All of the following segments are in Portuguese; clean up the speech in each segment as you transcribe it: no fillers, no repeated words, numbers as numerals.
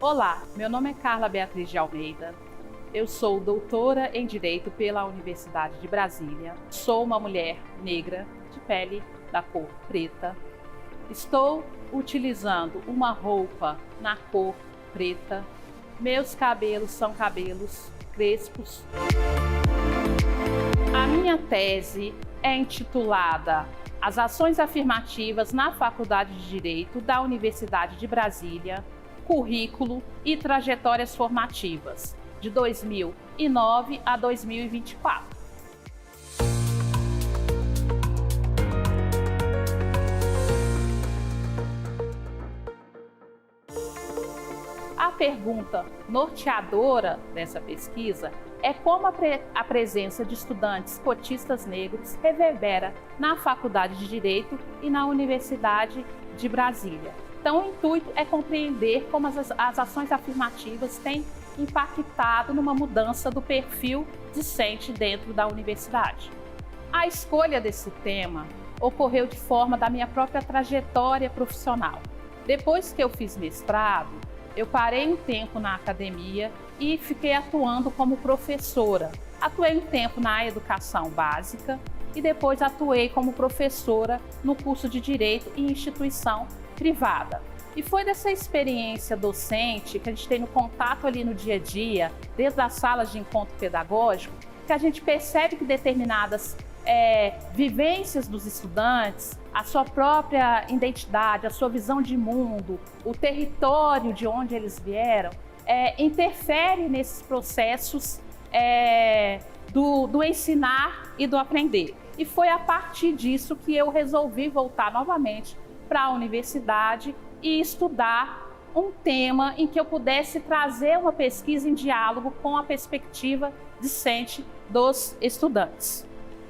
Olá, meu nome é Carla Beatriz de Almeida. Eu sou doutora em Direito pela Universidade de Brasília. Sou uma mulher negra, de pele da cor preta. Estou utilizando uma roupa na cor preta. Meus cabelos são cabelos crespos. A minha tese é intitulada As Ações Afirmativas na Faculdade de Direito da Universidade de Brasília, Currículo e Trajetórias Formativas, de 2009 a 2024. A pergunta norteadora dessa pesquisa é como a presença de estudantes cotistas negros reverbera na Faculdade de Direito e na Universidade de Brasília. Então, o intuito é compreender como as ações afirmativas têm impactado numa mudança do perfil discente dentro da universidade. A escolha desse tema ocorreu de forma da minha própria trajetória profissional. Depois que eu fiz mestrado, eu parei um tempo na academia e fiquei atuando como professora. Atuei um tempo na educação básica e depois atuei como professora no curso de Direito em instituição privada. E foi dessa experiência docente que a gente tem no contato ali no dia a dia, dentro das salas de encontro pedagógico, que a gente percebe que determinadas vivências dos estudantes, a sua própria identidade, a sua visão de mundo, o território de onde eles vieram, interfere nesses processos do ensinar e do aprender. E foi a partir disso que eu resolvi voltar novamente para a universidade e estudar um tema em que eu pudesse trazer uma pesquisa em diálogo com a perspectiva discente dos estudantes.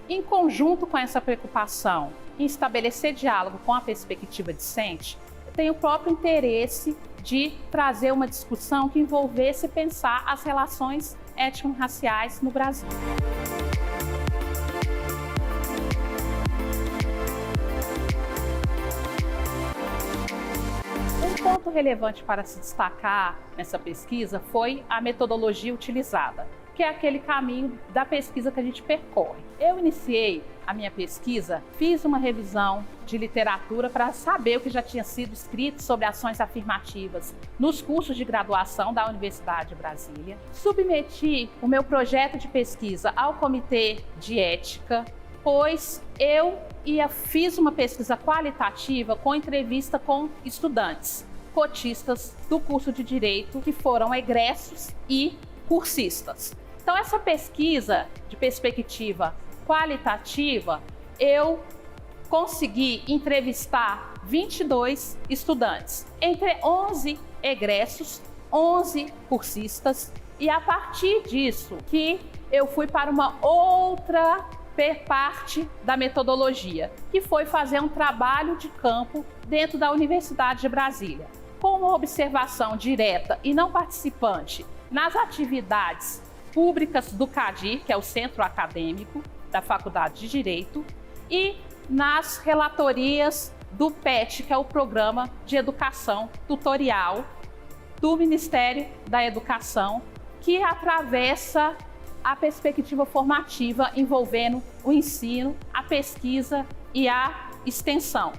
Em conjunto com essa preocupação em estabelecer diálogo com a perspectiva discente, eu tenho o próprio interesse de trazer uma discussão que envolvesse pensar as relações étnico-raciais no Brasil. Um ponto relevante para se destacar nessa pesquisa foi a metodologia utilizada, que é aquele caminho da pesquisa que a gente percorre. Eu iniciei a minha pesquisa, fiz uma revisão de literatura para saber o que já tinha sido escrito sobre ações afirmativas nos cursos de graduação da Universidade de Brasília. Submeti o meu projeto de pesquisa ao Comitê de Ética, pois eu fiz uma pesquisa qualitativa com entrevista com estudantes cotistas do curso de Direito que foram egressos e cursistas. Então, essa pesquisa de perspectiva qualitativa, eu consegui entrevistar 22 estudantes, entre 11 egressos, 11 cursistas, e a partir disso que eu fui para uma outra parte da metodologia, que foi fazer um trabalho de campo dentro da Universidade de Brasília, com uma observação direta e não participante nas atividades públicas do CADIR, que é o Centro Acadêmico da Faculdade de Direito, e nas relatorias do PET, que é o Programa de Educação Tutorial do Ministério da Educação, que atravessa a perspectiva formativa envolvendo o ensino, a pesquisa e a extensão.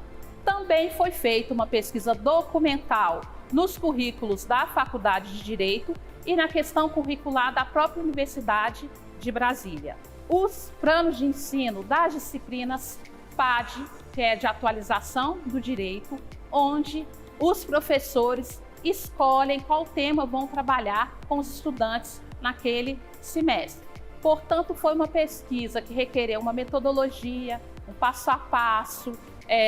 Também foi feita uma pesquisa documental nos currículos da Faculdade de Direito e na questão curricular da própria Universidade de Brasília. Os planos de ensino das disciplinas PAD, que é de atualização do direito, onde os professores escolhem qual tema vão trabalhar com os estudantes naquele semestre. Portanto, foi uma pesquisa que requereu uma metodologia, um passo a passo,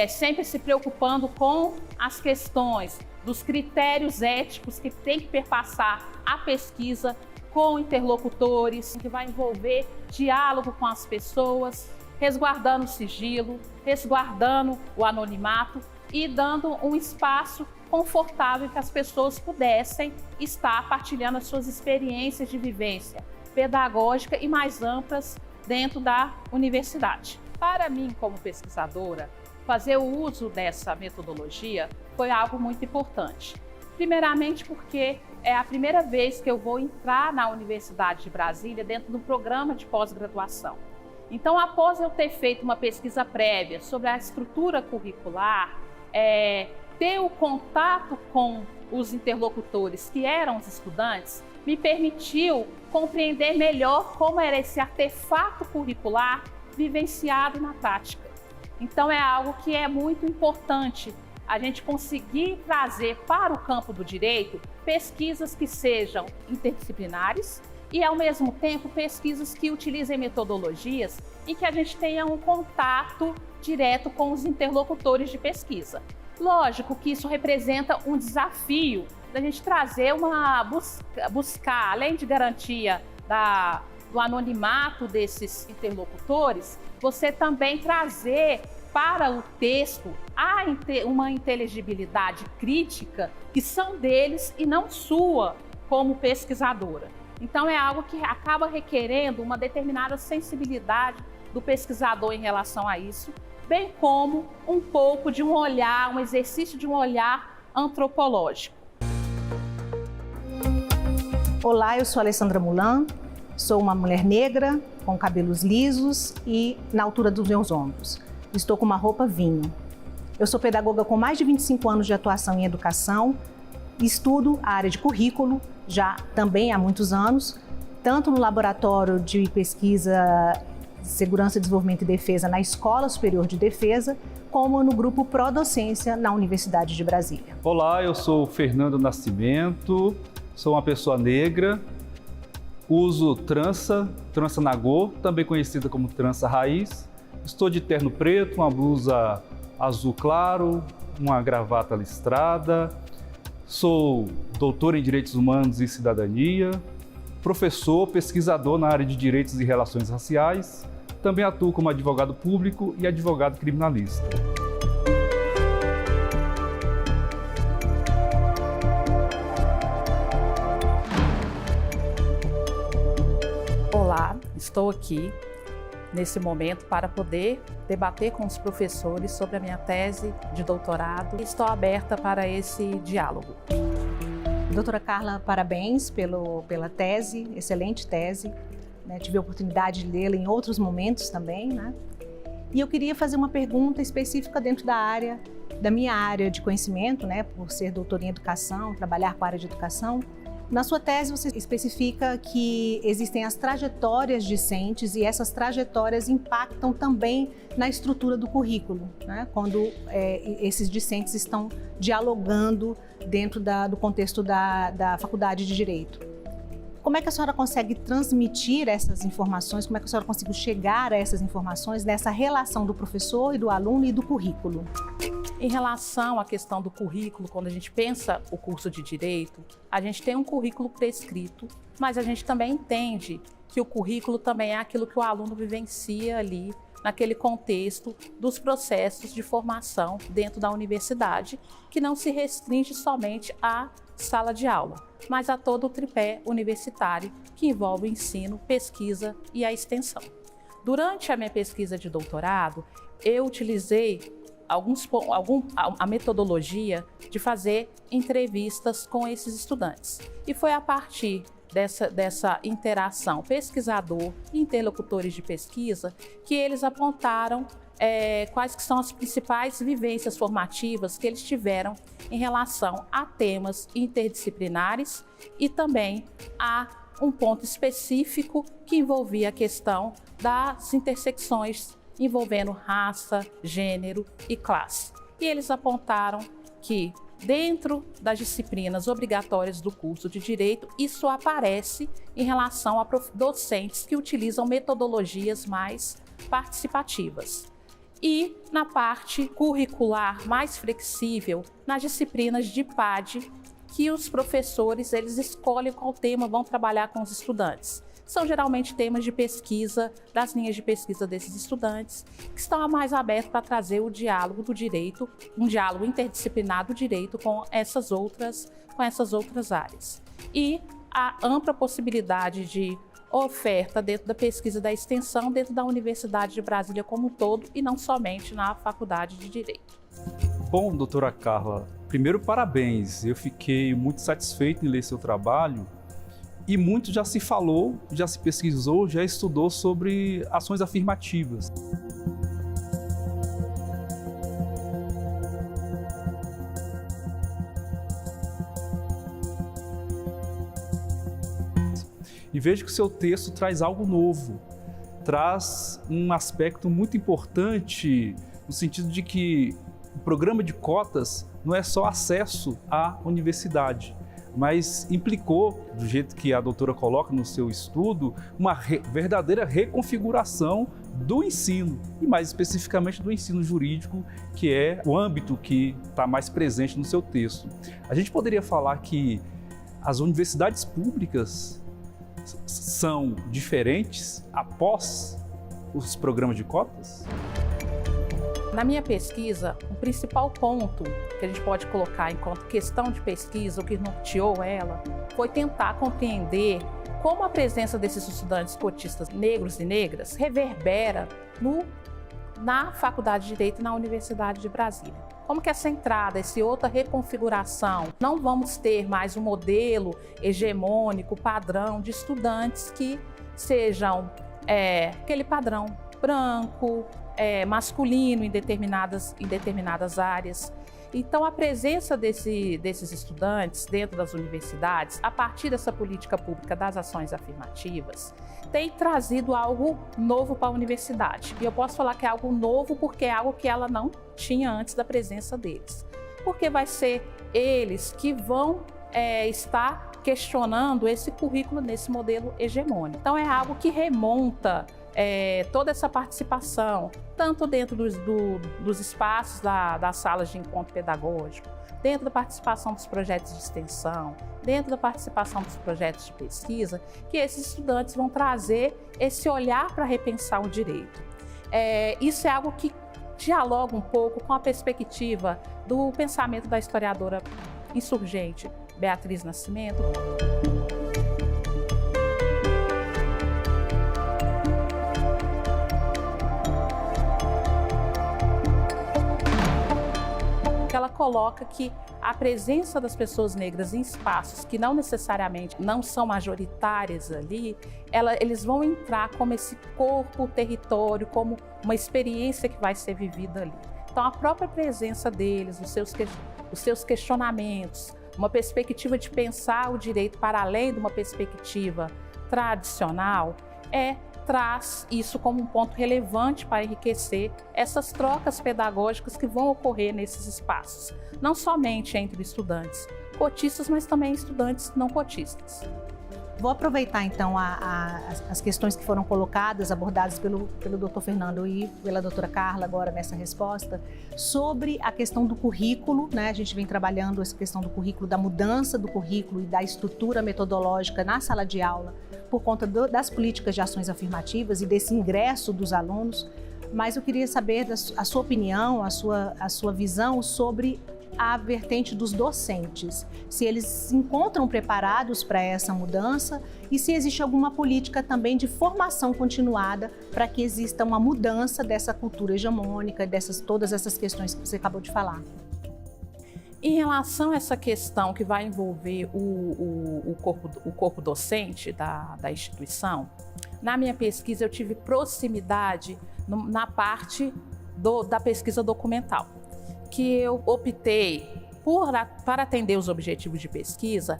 sempre se preocupando com as questões dos critérios éticos que tem que perpassar a pesquisa com interlocutores, que vai envolver diálogo com as pessoas, resguardando o sigilo, resguardando o anonimato e dando um espaço confortável que as pessoas pudessem estar partilhando as suas experiências de vivência pedagógica e mais amplas dentro da universidade. Para mim, como pesquisadora, fazer o uso dessa metodologia foi algo muito importante. Primeiramente porque é a primeira vez que eu vou entrar na Universidade de Brasília dentro do programa de pós-graduação. Então, após eu ter feito uma pesquisa prévia sobre a estrutura curricular, ter o contato com os interlocutores que eram os estudantes, me permitiu compreender melhor como era esse artefato curricular vivenciado na prática. Então é algo que é muito importante a gente conseguir trazer para o campo do direito pesquisas que sejam interdisciplinares e, ao mesmo tempo, pesquisas que utilizem metodologias e que a gente tenha um contato direto com os interlocutores de pesquisa. Lógico que isso representa um desafio da gente trazer buscar, além de garantia do anonimato desses interlocutores, você também trazer para o texto uma inteligibilidade crítica que são deles e não sua como pesquisadora. Então é algo que acaba requerendo uma determinada sensibilidade do pesquisador em relação a isso, bem como um pouco de um olhar, um exercício de um olhar antropológico. Olá, eu sou Alessandra Mulan, sou uma mulher negra, com cabelos lisos e na altura dos meus ombros. Estou com uma roupa vinho. Eu sou pedagoga com mais de 25 anos de atuação em educação, estudo a área de currículo, já também há muitos anos, tanto no Laboratório de Pesquisa Segurança, Desenvolvimento e Defesa na Escola Superior de Defesa, como no grupo Prodocência na Universidade de Brasília. Olá, eu sou Fernando Nascimento, sou uma pessoa negra, uso trança nagô, também conhecida como trança raiz. Estou de terno preto, uma blusa azul claro, uma gravata listrada. Sou doutor em Direitos Humanos e Cidadania, professor, pesquisador na área de Direitos e Relações Raciais. Também atuo como advogado público e advogado criminalista. Olá, estou aqui nesse momento para poder debater com os professores sobre a minha tese de doutorado. Estou aberta para esse diálogo. Doutora Carla, parabéns pela tese, excelente tese. Tive a oportunidade de lê-la em outros momentos também, né? E eu queria fazer uma pergunta específica dentro da minha área de conhecimento, né? Por ser doutora em educação, trabalhar com a área de educação. Na sua tese, você especifica que existem as trajetórias discentes e essas trajetórias impactam também na estrutura do currículo, né? Quando esses discentes estão dialogando dentro do contexto da Faculdade de Direito. Como é que a senhora consegue transmitir essas informações? Como é que a senhora conseguiu chegar a essas informações nessa relação do professor e do aluno e do currículo? Em relação à questão do currículo, quando a gente pensa o curso de Direito, a gente tem um currículo prescrito, mas a gente também entende que o currículo também é aquilo que o aluno vivencia ali, naquele contexto dos processos de formação dentro da universidade, que não se restringe somente à sala de aula, mas a todo o tripé universitário que envolve o ensino, pesquisa e a extensão. Durante a minha pesquisa de doutorado, eu utilizei a metodologia de fazer entrevistas com esses estudantes. E foi a partir dessa interação pesquisador e interlocutores de pesquisa que eles apontaram quais que são as principais vivências formativas que eles tiveram em relação a temas interdisciplinares e também a um ponto específico que envolvia a questão das intersecções envolvendo raça, gênero e classe. E eles apontaram que dentro das disciplinas obrigatórias do curso de Direito, isso aparece em relação a docentes que utilizam metodologias mais participativas. E na parte curricular mais flexível, nas disciplinas de PAD, que os professores eles escolhem qual tema vão trabalhar com os estudantes. São geralmente temas de pesquisa, das linhas de pesquisa desses estudantes, que estão mais abertos para trazer o diálogo do direito, um diálogo interdisciplinar do direito com essas outras áreas. E a ampla possibilidade de oferta dentro da pesquisa da extensão, dentro da Universidade de Brasília como um todo, e não somente na Faculdade de Direito. Bom, doutora Carla, Primeiro, parabéns. Eu fiquei muito satisfeito em ler seu trabalho e muito já se falou, já se pesquisou, já estudou sobre ações afirmativas. E vejo que o seu texto traz algo novo, traz um aspecto muito importante no sentido de que o programa de cotas não é só acesso à universidade, mas implicou, do jeito que a doutora coloca no seu estudo, uma verdadeira reconfiguração do ensino, e mais especificamente do ensino jurídico, que é o âmbito que está mais presente no seu texto. A gente poderia falar que as universidades públicas são diferentes após os programas de cotas? Na minha pesquisa, o principal ponto que a gente pode colocar enquanto questão de pesquisa, o que norteou ela, foi tentar compreender como a presença desses estudantes cotistas negros e negras reverbera na Faculdade de Direito e na Universidade de Brasília. Como que essa entrada, essa outra reconfiguração, não vamos ter mais um modelo hegemônico, padrão de estudantes que sejam aquele padrão branco, masculino em determinadas áreas. Então, a presença desses estudantes dentro das universidades, a partir dessa política pública das ações afirmativas, tem trazido algo novo para a universidade. E eu posso falar que é algo novo porque é algo que ela não tinha antes da presença deles. Porque vai ser eles que vão estar questionando esse currículo nesse modelo hegemônico. Então, é algo que remonta toda essa participação, tanto dentro dos espaços das salas de encontro pedagógico, dentro da participação dos projetos de extensão, dentro da participação dos projetos de pesquisa, que esses estudantes vão trazer esse olhar para repensar o direito. Isso é algo que dialoga um pouco com a perspectiva do pensamento da historiadora insurgente Beatriz Nascimento. Ela coloca que a presença das pessoas negras em espaços que não necessariamente não são majoritárias ali, eles vão entrar como esse corpo, território, como uma experiência que vai ser vivida ali. Então, a própria presença deles, os seus questionamentos, uma perspectiva de pensar o direito para além de uma perspectiva tradicional, traz isso como um ponto relevante para enriquecer essas trocas pedagógicas que vão ocorrer nesses espaços, não somente entre estudantes cotistas, mas também estudantes não cotistas. Vou aproveitar então as questões que foram colocadas, abordadas pelo Dr. Fernando e pela doutora Carla agora nessa resposta, sobre a questão do currículo, né? A gente vem trabalhando essa questão do currículo, da mudança do currículo e da estrutura metodológica na sala de aula, por conta das políticas de ações afirmativas e desse ingresso dos alunos, mas eu queria saber a sua opinião, a sua visão sobre a vertente dos docentes, se eles se encontram preparados para essa mudança e se existe alguma política também de formação continuada para que exista uma mudança dessa cultura hegemônica, todas essas questões que você acabou de falar. Em relação a essa questão que vai envolver o corpo docente da instituição, na minha pesquisa eu tive proximidade na parte da pesquisa documental, que eu optei para atender os objetivos de pesquisa,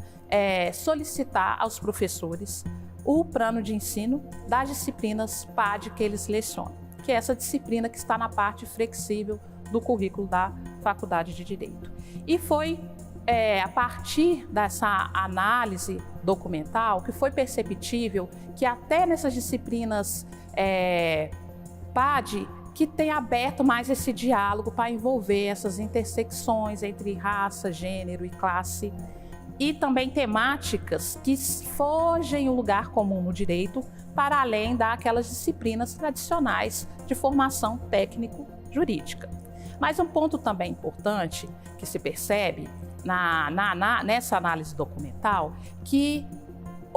solicitar aos professores o plano de ensino das disciplinas PAD que eles lecionam, que é essa disciplina que está na parte flexível do currículo da Faculdade de Direito. E foi a partir dessa análise documental que foi perceptível que até nessas disciplinas PAD, que tem aberto mais esse diálogo para envolver essas intersecções entre raça, gênero e classe, e também temáticas que fogem o lugar comum no direito, para além daquelas disciplinas tradicionais de formação técnico-jurídica. Mas um ponto também importante que se percebe nessa análise documental, que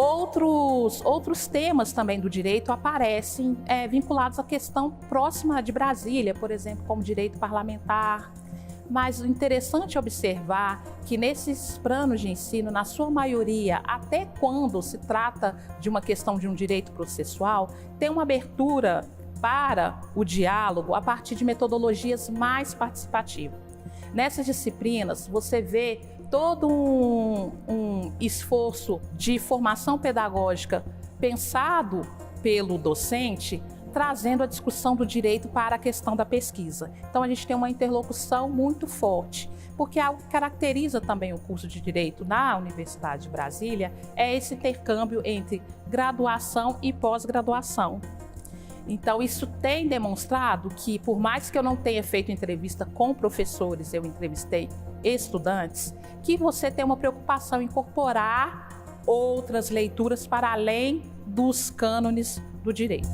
outros temas também do direito aparecem vinculados à questão próxima de Brasília, por exemplo, como direito parlamentar, Mas o interessante é observar que nesses planos de ensino, na sua maioria, até quando se trata de uma questão de um direito processual, tem uma abertura para o diálogo a partir de metodologias mais participativas. Nessas disciplinas, você vê todo um esforço de formação pedagógica pensado pelo docente, trazendo a discussão do direito para a questão da pesquisa. Então, a gente tem uma interlocução muito forte, porque algo que caracteriza também o curso de Direito na Universidade de Brasília é esse intercâmbio entre graduação e pós-graduação. Então, isso tem demonstrado que, por mais que eu não tenha feito entrevista com professores, eu entrevistei estudantes, que você tem uma preocupação em incorporar outras leituras para além dos cânones do direito.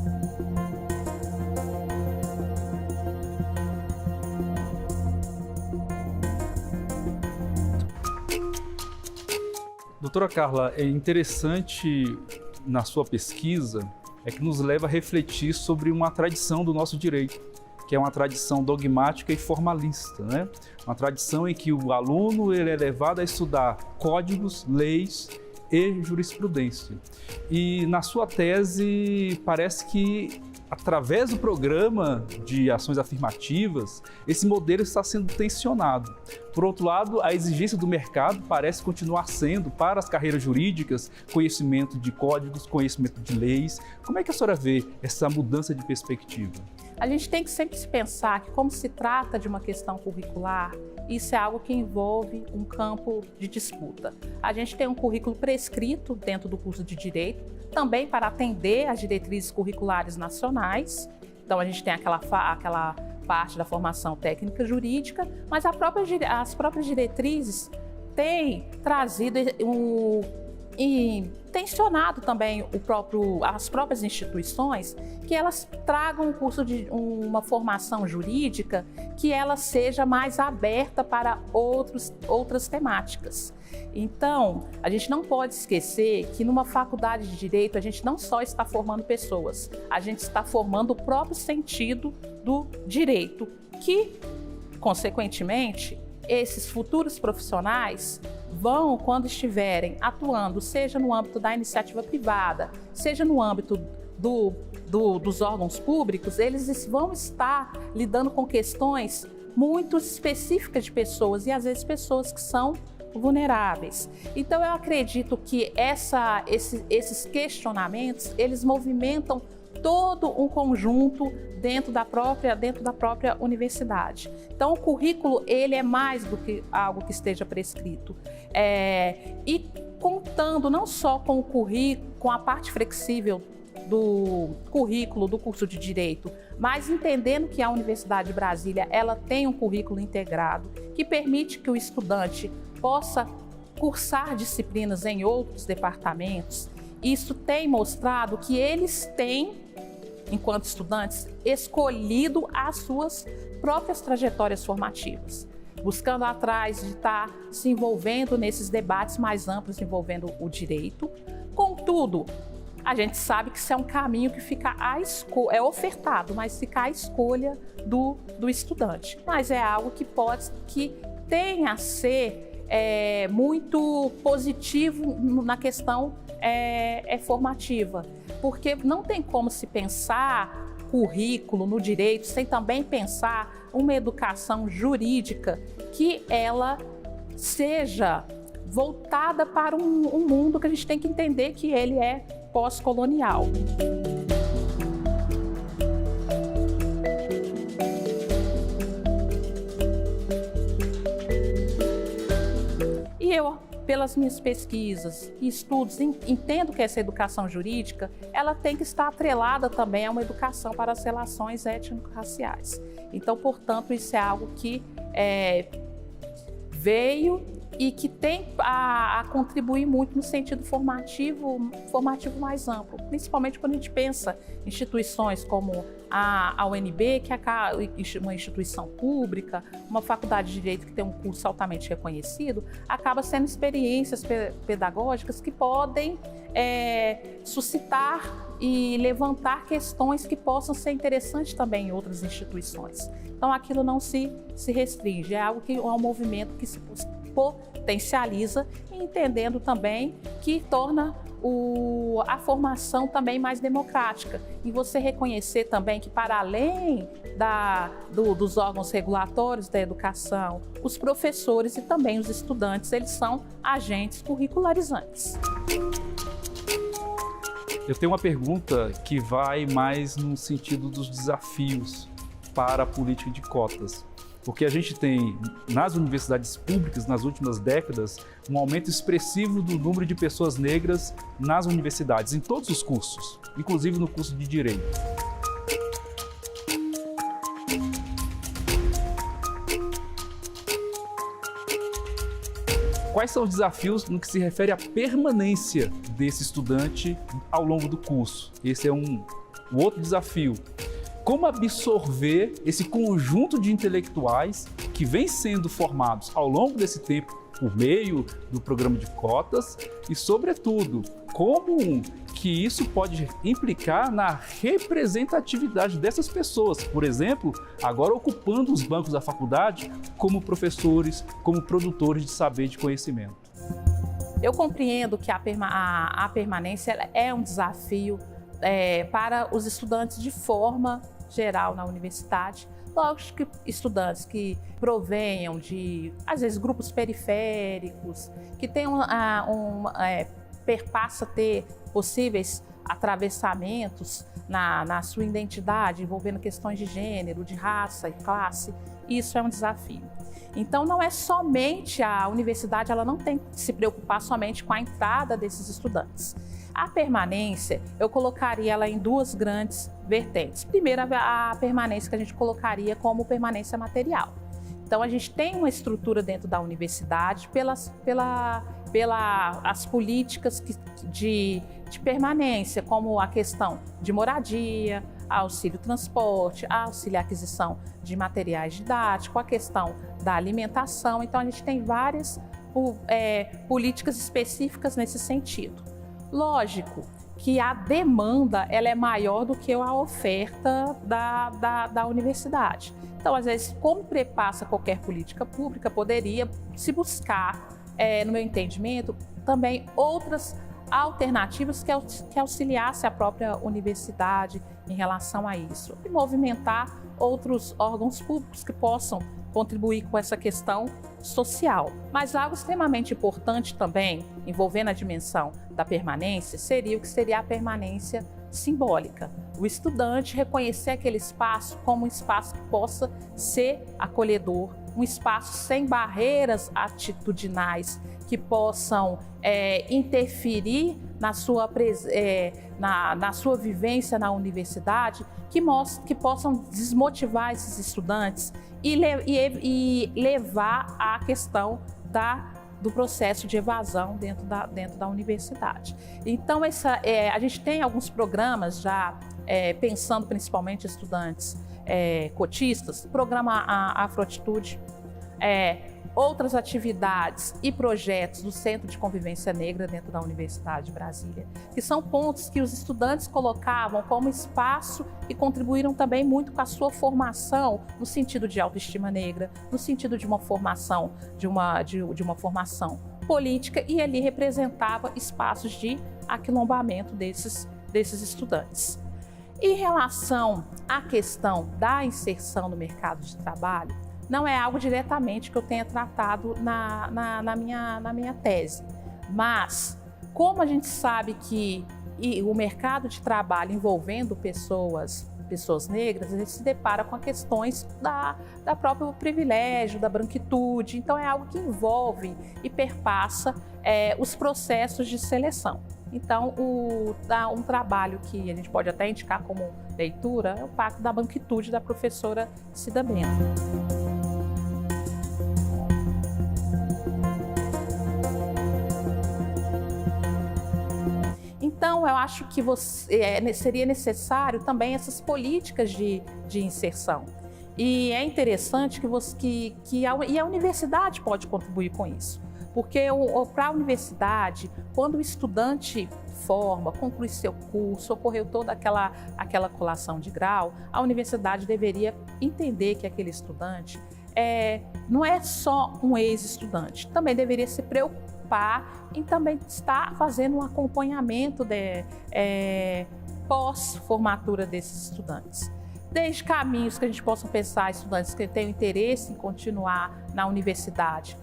Doutora Carla, é interessante na sua pesquisa é que nos leva a refletir sobre uma tradição do nosso direito, que é uma tradição dogmática e formalista, né? Uma tradição em que o aluno ele é levado a estudar códigos, leis e jurisprudência. E na sua tese parece que através do programa de ações afirmativas, esse modelo está sendo tensionado. Por outro lado, a exigência do mercado parece continuar sendo, para as carreiras jurídicas, conhecimento de códigos, conhecimento de leis. Como é que a senhora vê essa mudança de perspectiva? A gente tem que sempre se pensar que, como se trata de uma questão curricular, isso é algo que envolve um campo de disputa. A gente tem um currículo prescrito dentro do curso de Direito, também para atender às diretrizes curriculares nacionais. Então, a gente tem aquela parte da formação técnica jurídica, mas as próprias diretrizes têm trazido e tensionado também as próprias instituições que elas tragam um curso de uma formação jurídica que ela seja mais aberta para outras temáticas. Então, a gente não pode esquecer que numa faculdade de Direito a gente não só está formando pessoas, a gente está formando o próprio sentido do direito, que, consequentemente, esses futuros profissionais vão, quando estiverem atuando, seja no âmbito da iniciativa privada, seja no âmbito dos órgãos públicos, eles vão estar lidando com questões muito específicas de pessoas e, às vezes, pessoas que são vulneráveis. Então, eu acredito que esses questionamentos, eles movimentam todo um conjunto dentro da própria universidade. Então, o currículo ele é mais do que algo que esteja prescrito. E contando não só com o currículo, com a parte flexível do currículo do curso de Direito, mas entendendo que a Universidade de Brasília ela tem um currículo integrado que permite que o estudante possa cursar disciplinas em outros departamentos. Isso tem mostrado que eles têm, enquanto estudantes, escolhido as suas próprias trajetórias formativas, buscando atrás de estar se envolvendo nesses debates mais amplos envolvendo o direito. Contudo, a gente sabe que isso é um caminho que fica é ofertado, mas fica à escolha do estudante. Mas é algo que tem a ser muito positivo na questão formativa, porque não tem como se pensar currículo no direito sem também pensar uma educação jurídica que ela seja voltada para um mundo que a gente tem que entender que ele é pós-colonial. E eu, pelas minhas pesquisas e estudos, entendo que essa educação jurídica ela tem que estar atrelada também a uma educação para as relações étnico-raciais. Então, portanto, isso é algo que veio e que tem a contribuir muito no sentido formativo mais amplo, principalmente quando a gente pensa em instituições como a UNB, que é uma instituição pública, uma faculdade de Direito que tem um curso altamente reconhecido, acaba sendo experiências pedagógicas que podem suscitar e levantar questões que possam ser interessantes também em outras instituições. Então aquilo não se restringe, é algo que é um movimento que se potencializa, entendendo também que torna a formação também mais democrática. E você reconhecer também que, para além dos órgãos regulatórios da educação, os professores e também os estudantes, eles são agentes curricularizantes. Eu tenho uma pergunta que vai mais no sentido dos desafios para a política de cotas. Porque a gente tem, nas universidades públicas, nas últimas décadas, um aumento expressivo do número de pessoas negras nas universidades, em todos os cursos, inclusive no curso de Direito. Quais são os desafios no que se refere à permanência desse estudante ao longo do curso? Esse é o outro desafio. Como absorver esse conjunto de intelectuais que vem sendo formados ao longo desse tempo por meio do programa de cotas e, sobretudo, como que isso pode implicar na representatividade dessas pessoas, por exemplo, agora ocupando os bancos da faculdade como professores, como produtores de saber e de conhecimento. Eu compreendo que a permanência é um desafio para os estudantes de forma geral na universidade. Lógico que estudantes que provenham de, às vezes, grupos periféricos, que tenham perpassa ter possíveis atravessamentos na sua identidade, envolvendo questões de gênero, de raça e classe, isso é um desafio. Então, não é somente a universidade, ela não tem que se preocupar somente com a entrada desses estudantes. A permanência, eu colocaria ela em duas grandes vertentes. Primeiro, a permanência que a gente colocaria como permanência material. Então, a gente tem uma estrutura dentro da universidade pelas políticas de permanência, como a questão de moradia, auxílio transporte, auxílio aquisição de materiais didáticos, a questão da alimentação. Então, a gente tem várias políticas específicas nesse sentido. Lógico que a demanda ela é maior do que a oferta da universidade. Então, às vezes, como prepassa qualquer política pública, poderia se buscar, no meu entendimento, também outras alternativas que auxiliasse a própria universidade em relação a isso. E movimentar outros órgãos públicos que possam contribuir com essa questão social. Mas algo extremamente importante também, envolvendo a dimensão da permanência, seria a permanência simbólica. O estudante reconhecer aquele espaço como um espaço que possa ser acolhedor, um espaço sem barreiras atitudinais que possam interferir na sua vivência na universidade, que possam desmotivar esses estudantes e levar à questão do processo de evasão dentro da universidade. Então, a gente tem alguns programas já, pensando principalmente em estudantes cotistas, o programa Afroatitude, outras atividades e projetos do Centro de Convivência Negra dentro da Universidade de Brasília, que são pontos que os estudantes colocavam como espaço e contribuíram também muito com a sua formação no sentido de autoestima negra, no sentido de uma formação, de uma formação política, e ali representava espaços de aquilombamento desses estudantes. Em relação à questão da inserção no mercado de trabalho, não é algo diretamente que eu tenha tratado na minha tese, mas como a gente sabe que o mercado de trabalho envolvendo pessoas negras, a gente se depara com questões da próprio privilégio, da branquitude, então é algo que envolve e perpassa os processos de seleção. Então, um trabalho que a gente pode até indicar como leitura é o Pacto da Branquitude, da professora Cida Bento. Então, eu acho que seria necessário também essas políticas de inserção. E é interessante que a universidade pode contribuir com isso. Porque para a universidade, quando o estudante forma, conclui seu curso, ocorreu toda aquela colação de grau, a universidade deveria entender que aquele estudante não é só um ex-estudante, também deveria se preocupar em também estar fazendo um acompanhamento pós-formatura desses estudantes. Desde caminhos que a gente possa pensar, estudantes que tenham interesse em continuar na universidade,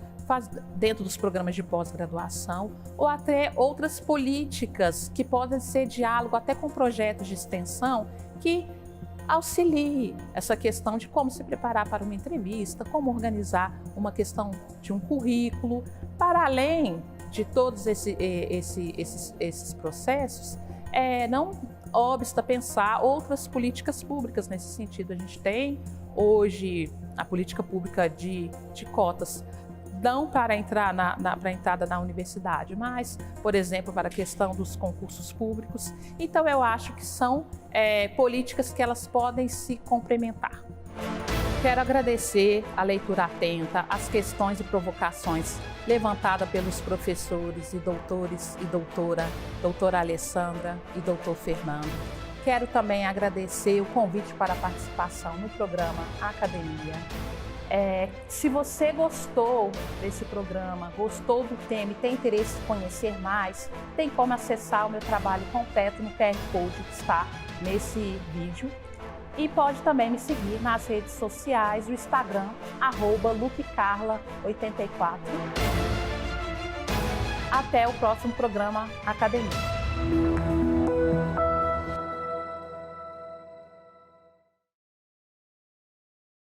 dentro dos programas de pós-graduação, ou até outras políticas que podem ser diálogo até com projetos de extensão que auxilie essa questão de como se preparar para uma entrevista, como organizar uma questão de um currículo, para além de todos esses processos, não obsta pensar outras políticas públicas nesse sentido. A gente tem hoje a política pública de cotas, não para a entrada na universidade, mas, por exemplo, para a questão dos concursos públicos. Então, eu acho que são políticas que elas podem se complementar. Quero agradecer a leitura atenta, as questões e provocações levantadas pelos professores e doutores e doutora Alessandra e doutor Fernando. Quero também agradecer o convite para a participação no programa Academia. Se você gostou desse programa, gostou do tema e tem interesse em conhecer mais, tem como acessar o meu trabalho completo no QR Code que está nesse vídeo. E pode também me seguir nas redes sociais, o Instagram, @luquecarla84. Até o próximo programa Academia.